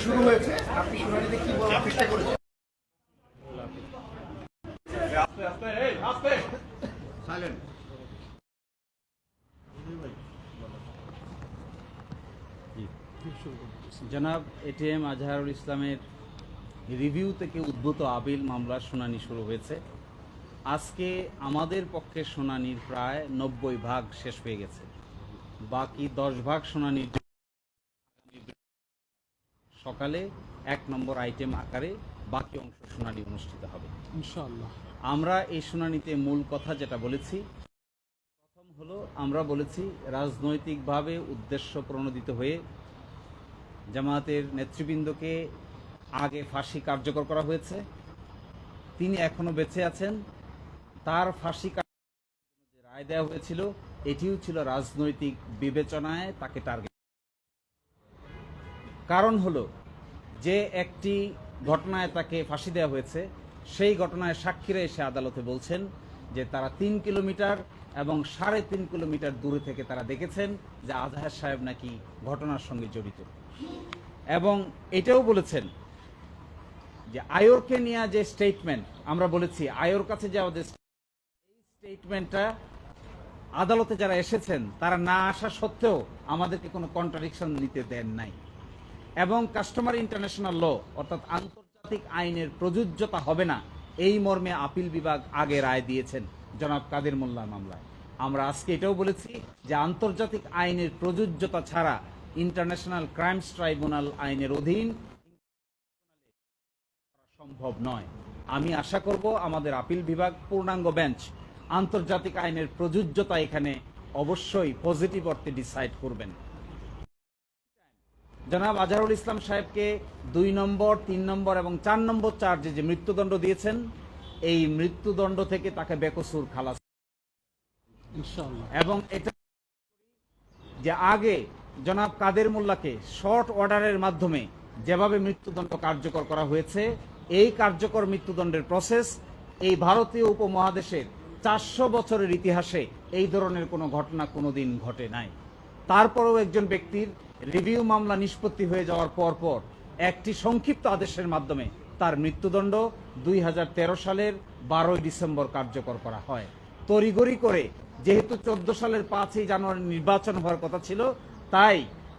শুরু হয়েছে, আপনি শুনানিতে কি বলার চেষ্টা করেছেন? জনাব এটিএম আজহারুল ইসলামের রিভিউ থেকে উদ্ভূত আপিল মামলার শুনানি শুরু হয়েছে। আজকে আমাদের পক্ষে শুনানির প্রায় 90% শেষ হয়ে গেছে। বাকি 10% শুনানির সকালে 1 নম্বর আইটেম আকারে বাকি অংশ শুনানি অনুষ্ঠিত হবে ইনশাআল্লাহ। আমরা এই শুনানিতে মূল কথা যেটা বলেছি, প্রথম হলো আমরা বলেছি রাজনৈতিকভাবে উদ্দেশ্য প্রণোদিত হয়ে জামায়াতের নেতৃবৃন্দকে আগে ফাঁসি কার্যকর করা হয়েছে। তিনি এখনো বেঁচে আছেন। তার ফাঁসি যে রায় দেওয়া হয়েছিল এটিও ছিল রাজনৈতিক বিবেচনায় তাকে টার্গেট। কারণ হলো যে একটি ঘটনায় তাকে ফাঁসি দেওয়া হয়েছে, সেই ঘটনায় সাক্ষীরা এসে আদালতে বলছেন যে তারা 3 কিলোমিটার এবং 3.5 কিলোমিটার দূরে থেকে তারা দেখেছেন যে আজহার সাহেব নাকি ঘটনার সঙ্গে জড়িত, এবং এটাও বলেছেন যে আয়োরকে নিয়ে যে স্টেটমেন্ট আমরা বলেছি, আয়োর কাছে যে আমাদের স্টেটমেন্টটা আদালতে যারা এসেছেন তারা না আসা সত্ত্বেও আমাদেরকে কোনো কন্ট্রাডিকশন নিতে দেন নাই, এবং কাস্টমার ইন্টারন্যাশনাল ল অর্থাৎ আন্তর্জাতিক আইনের প্রযোজ্যতা হবে না এই মর্মে আপিল বিভাগ আগে রায় দিয়েছেন জনাব কাদের মোল্লার মামলায়। আমরা আজকে এটাও বলেছি যে আন্তর্জাতিক আইনের প্রযোজ্যতা ছাড়া ইন্টারন্যাশনাল ক্রাইমস ট্রাইব্যুনাল আইনের অধীন সম্ভব নয়। আমি আশা করব আমাদের আপিল বিভাগ পূর্ণাঙ্গ বেঞ্চ আন্তর্জাতিক আইনের প্রযোজ্যতা এখানে অবশ্যই পজিটিভ অর্থে ডিসাইড করবেন। জনাব আজহারুল ইসলাম সাহেবকে 2 নম্বর, 3 নম্বর এবং 4 নম্বর চার্জে যে মৃত্যুদণ্ড দিয়েছেন, এই মৃত্যুদণ্ড থেকে তাকে বেকসুর খালাস ইনশাআল্লাহ। এবং এটা যে আগে জনাব কাদের মোল্লাকে শর্ট অর্ডারের মাধ্যমে যেভাবে মৃত্যুদণ্ড কার্যকর করা হয়েছে, এই কার্যকর মৃত্যুদণ্ডের প্রসেস এই ভারতীয় উপমহাদেশের 400 বছরের ইতিহাসে এই ধরনের কোনো ঘটনা কোনোদিন ঘটে নাই। তারপরেও একজন ব্যক্তির রিভিউ মামলা নিষ্পত্তি হয়ে যাওয়ার পর একটি সংক্ষিপ্ত আদেশের মাধ্যমে তার মৃত্যুদণ্ড 2013 সালের 12 ডিসেম্বর কার্যকর করা হয়। তড়িঘড়ি করে, যেহেতু 14 সালের 5 জানুয়ারি নির্বাচন হওয়ার কথা ছিল, তাই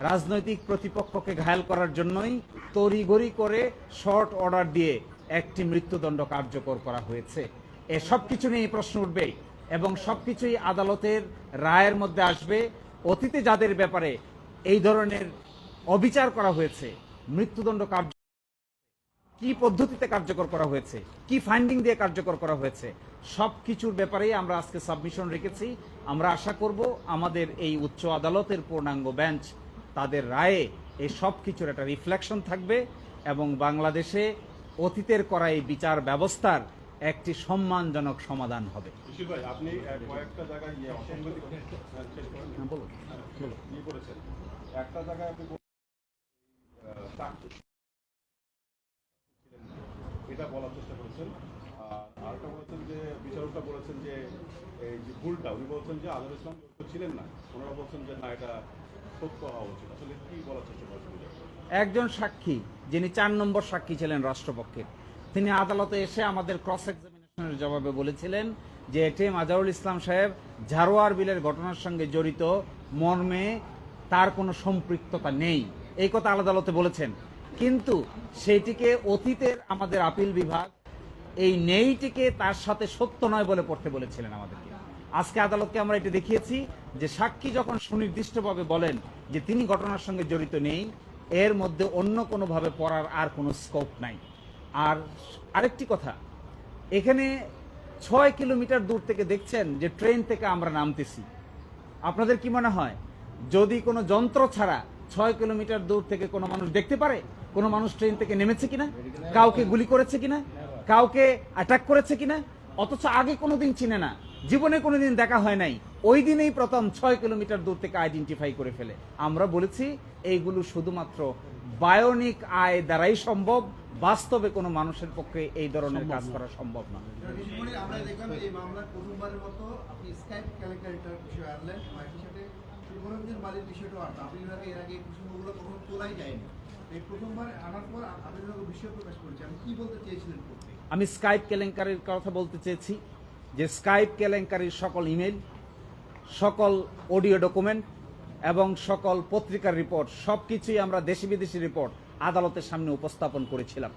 রাজনৈতিক প্রতিপক্ষকে ঘায়েল করার জন্যই তড়িঘড়ি করে শর্ট অর্ডার দিয়ে একটি মৃত্যুদণ্ড কার্যকর করা হয়েছে। সব কিছু নিয়ে প্রশ্ন উঠবে এবং সবকিছুই আদালতের রায়ের মধ্যে আসবে। অতীতে যাদের ব্যাপারে এই ধরনের অবিচার করা হয়েছে, মৃত্যুদণ্ড কি পদ্ধতিতে কার্যকর করা হয়েছে, কি ফাইন্ডিং দিয়ে কার্যকর করা হয়েছে, সবকিছুর ব্যাপারেই আমরা আজকে সাবমিশন রেখেছি। আমরা আশা করব আমাদের এই উচ্চ আদালতের পূর্ণাঙ্গ বেঞ্চ তাদের রায়ে এই সব কিছুর একটা রিফ্লেকশন থাকবে এবং বাংলাদেশে অতীতের করা এই বিচার ব্যবস্থার একটি সম্মানজনক সমাধান হবে। আপনি কয়েকটা জায়গায় একটা জায়গায় আপনি এটা বলার চেষ্টা করেছেন, আর আরেকটা বলেছেন যে বিচারকটা বলেছেন যে এই যে ভুলটা, উনি বলছেন যে আজহারুল ইসলাম ছিলেন না, ওনারা বলছেন যে না এটা সত্য হওয়া উচিত। আসলে কি বলার চেষ্টা করেছেন? একজন সাক্ষী যিনি 4 নম্বর সাক্ষী ছিলেন রাষ্ট্রপক্ষের, তিনি আদালতে এসে আমাদের ক্রস এক্সামিনেশনের জবাবে বলেছিলেন যে এটিএম আজহারুল ইসলাম সাহেব ঝাড়োয়ার বিলের ঘটনার সঙ্গে জড়িত মর্মে তার কোনো সম্পৃক্ততা নেই, এই কথা আদালতে বলেছেন। কিন্তু সেইটিকে অতীতের আমাদের আপিল বিভাগ এই নেইটিকে তার সাথে সত্য নয় বলে পড়তে বলেছিলেন আমাদেরকে। আজকে আদালতকে আমরা এটা দেখিয়েছি যে সাক্ষী যখন সুনির্দিষ্টভাবে বলেন যে তিনি ঘটনার সঙ্গে জড়িত নেই, এর মধ্যে অন্য কোনোভাবে পড়ার আর কোনো স্কোপ নাই। আর আরেকটি কথা, এখানে 6 কিলোমিটার দূর থেকে দেখছেন যে ট্রেন থেকে আমরা নামতেছি। আপনাদের কি মনে হয় যদি কোনো যন্ত্র ছাড়া 6 কিলোমিটার দূর থেকে কোনো মানুষ দেখতে পারে কোনো মানুষ ট্রেন থেকে নেমেছে কিনা, কাউকে গুলি করেছে কিনা? কাউকে অ্যাটাক করেছে কিনা, অথচ আগে কোনোদিন চিনে না, জীবনে কোনোদিন দেখা হয় নাই, ওই দিনেই প্রথম 6 কিলোমিটার দূর থেকে আইডেন্টিফাই করে ফেলে। আমরা বলেছি এইগুলো শুধুমাত্র বায়োনিক আয় দ্বারাই সম্ভব, বাস্তবে কোনো মানুষের পক্ষে এই ধরনের কাজ করা সম্ভব না। আমরা দেখলাম এই মামলার প্রথমবারের মতো আপনি স্কাইপ ক্যালেন্ডারের বিষয় আনলেন, একই সাথে মনোরঞ্জন বালির বিষয়টাও আনলেন। আপনি এর আগে এই প্রসঙ্গগুলো কখনো তোলাই যায়নি, এই প্রথমবার আনার পর আপনি বিষয় প্রকাশ করেছেন, আপনি কি বলতে চেয়েছিলেন? আমি স্কাইপ কেলেঙ্কারির কথা বলতে চেয়েছি যে স্কাইপ কেলেঙ্কারির সকল ইমেল, সকল অডিও ডকুমেন্ট এবং সকল পত্রিকার রিপোর্ট সবকিছুই আমরা দেশি বিদেশি রিপোর্ট আদালতের সামনে উপস্থাপন করেছিলাম।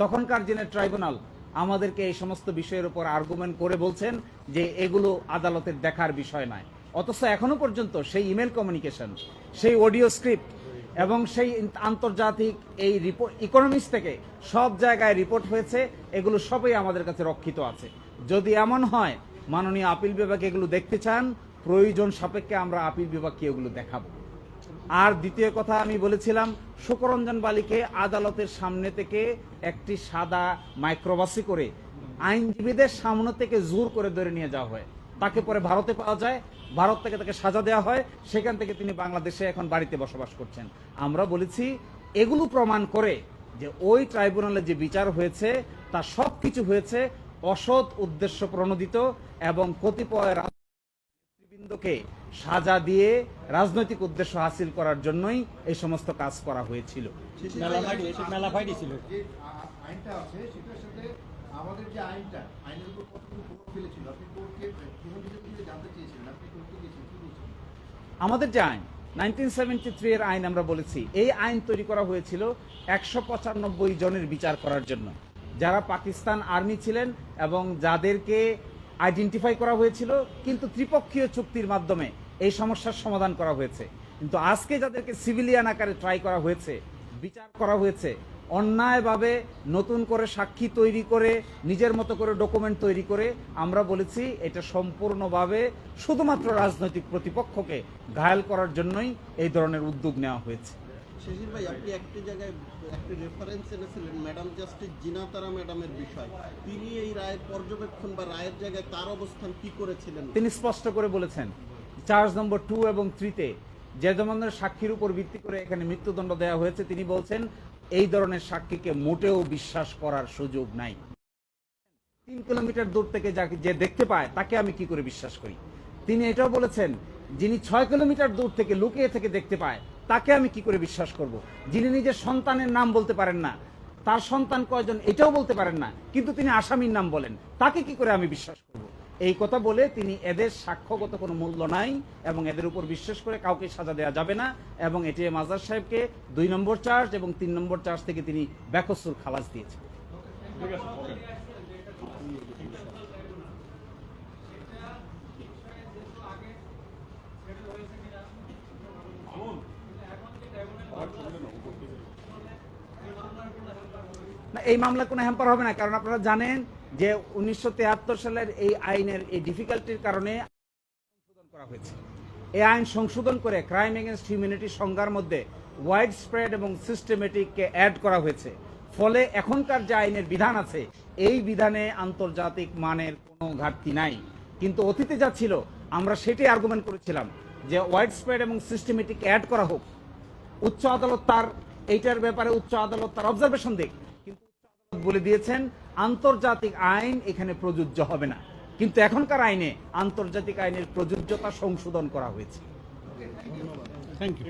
তখনকার দিনের ট্রাইব্যুনাল আমাদেরকে এই সমস্ত বিষয়ের উপর আর্গুমেন্ট করে বলছেন যে এগুলো আদালতের দেখার বিষয় নয়, অথচ এখনো পর্যন্ত সেই ইমেল কমিউনিকেশন, সেই অডিও স্ক্রিপ্ট এবং সেই আন্তর্জাতিক এই রিপোর্ট ইকোনমিক্স থেকে সব জায়গায় রিপোর্ট হয়েছে, এগুলো সবই আমাদের কাছে রক্ষিত আছে। যদি এমন হয় মাননীয় আপিল বিভাগ এগুলো দেখতে চান, প্রয়োজন সাপেক্ষে আমরা আপিল বিভাগকে এগুলো দেখাবো। আর দ্বিতীয় কথা আমি বলেছিলাম, শুকরঞ্জন বালিকে আদালতের সামনে থেকে একটি সাদা মাইক্রোবাসে করে আইনজীবীদের সামনে থেকে জোর করে ধরে নিয়ে যাওয়া হয়, তাকে পরে ভারতে পাওয়া যায়, ভারত থেকে তাকে সাজা দেওয়া হয়, সেখান থেকে তিনি বাংলাদেশে এখন বাড়িতে বসবাস করছেন। আমরা বলেছি এগুলো প্রমাণ করে যে ওই ট্রাইব্যুনালে যে বিচার হয়েছে তা সব কিছু হয়েছে অসৎ উদ্দেশ্য প্রণোদিত এবং কতিপয় নেতৃবৃন্দকে সাজা দিয়ে রাজনৈতিক উদ্দেশ্য হাসিল করার জন্যই এই সমস্ত কাজ করা হয়েছিল। যে আইনটা আছে সেটার সাথে আমাদের যে আইনের উপর কতটুকু প্রভাব ফেলেছিল, আপনি কোর্টকে জানতে চেয়েছিলেন, আপনি কোর্টকে গিয়েছেন, কি বলছেন? আমাদের যে আইন 1973 এর আইন আমরা বলেছি, এই আইন তৈরি করা হয়েছিল 195 জনের বিচার করার জন্য, যারা পাকিস্তান আর্মি ছিলেন এবং যাদেরকে আইডেন্টিফাই করা হয়েছিল, কিন্তু ত্রিপক্ষীয় চুক্তির মাধ্যমে এই সমস্যার সমাধান করা হয়েছে। কিন্তু আজকে যাদেরকে সিভিলিয়ান আকারে ট্রাই করা হয়েছে, বিচার করা হয়েছে, অন্যায়ভাবে নতুন করে সাক্ষী তৈরি করে নিজের মতো করে ডকুমেন্ট তৈরি করে, আমরা বলেছি এটা সম্পূর্ণভাবে শুধুমাত্র রাজনৈতিক প্রতিপক্ষকে ঘায়াল করার জন্যই এই ধরনের উদ্যোগ নেওয়া হয়েছে। শিশির ভাই, আপনি একটি জায়গায় একটি রেফারেন্স এনেছিলেন ম্যাডাম জাস্টিস জিনা তারা ম্যাডামের বিষয়। তিনি এই রায়ের পর্যবেক্ষণ বা রায়ের জায়গায় তার অবস্থান কি করেছিলেন? তিনি স্পষ্ট করে বলেছেন চার্জ নম্বর 2 এবং 3-তে যে ধরনের সাক্ষীর উপর ভিত্তি করে এখানে মৃত্যুদণ্ড দেওয়া হয়েছে, তিনি বলছেন এই ধরনের সাক্ষীকে মোটেও বিশ্বাস করার সুযোগ নাই। 3 কিলোমিটার দূর থেকে যাকে যে দেখতে পায় তাকে আমি কি করে বিশ্বাস করি। তিনি এটাও বলেছেন যিনি 6 কিলোমিটার দূর থেকে লুকিয়ে থেকে দেখতে পায় তাকে আমি কি করে বিশ্বাস করব। যিনি নিজের সন্তানের নাম বলতে পারেন না, তার সন্তান কয়জন এটাও বলতে পারেন না, কিন্তু তিনি আসামির নাম বলেন, তাকে কি করে আমি বিশ্বাস করব। এই কথা বলে তিনি এদের সাক্ষ্যগত কোনো মূল্য নাই এবং এদের উপর বিশ্বাস করে কাউকে সাজা দেওয়া যাবে না, এবং এটিএম আজহার সাহেবকে 2 নম্বর চার্জ এবং 3 নম্বর চার্জ থেকে তিনি বেকসুর খালাস দিয়েছেন। ঠিক আছে, ওকে। না, এই মামলা কোনো হ্যাম্পার হবে না, কারণ আপনারা জানেন যে 1973 সালের এই আইনের এই ডিফিকাল্টির কারণে সংশোধন করা হয়েছে। এই আইন সংশোধন করে ক্রাইম এগেনস্ট হিউম্যানিটি সংজ্ঞার মধ্যে ওয়াইড স্প্রেড এবং সিস্টেমেটিককে অ্যাড করা হয়েছে। ফলে এখনকার যে আইনের বিধান আছে এই বিধানে আন্তর্জাতিক মানের কোনো ঘাটতি নাই, কিন্তু অতীতে যা ছিল আমরা সেটাই আর্গুমেন্ট করেছিলাম যে ওয়াইড স্প্রেড এবং সিস্টেমেটিক অ্যাড করা হোক। উচ্চ আদালত তার এইটার ব্যাপারে উচ্চ আদালত তার অবজারভেশন দিক, কিন্তু উচ্চ আদালত বলে দিয়েছেন আন্তর্জাতিক আইন এখানে প্রযোজ্য হবে না, কিন্তু এখনকার আইনে আন্তর্জাতিক আইনের প্রযোজ্যতা সংশোধন করা হয়েছে। Thank you.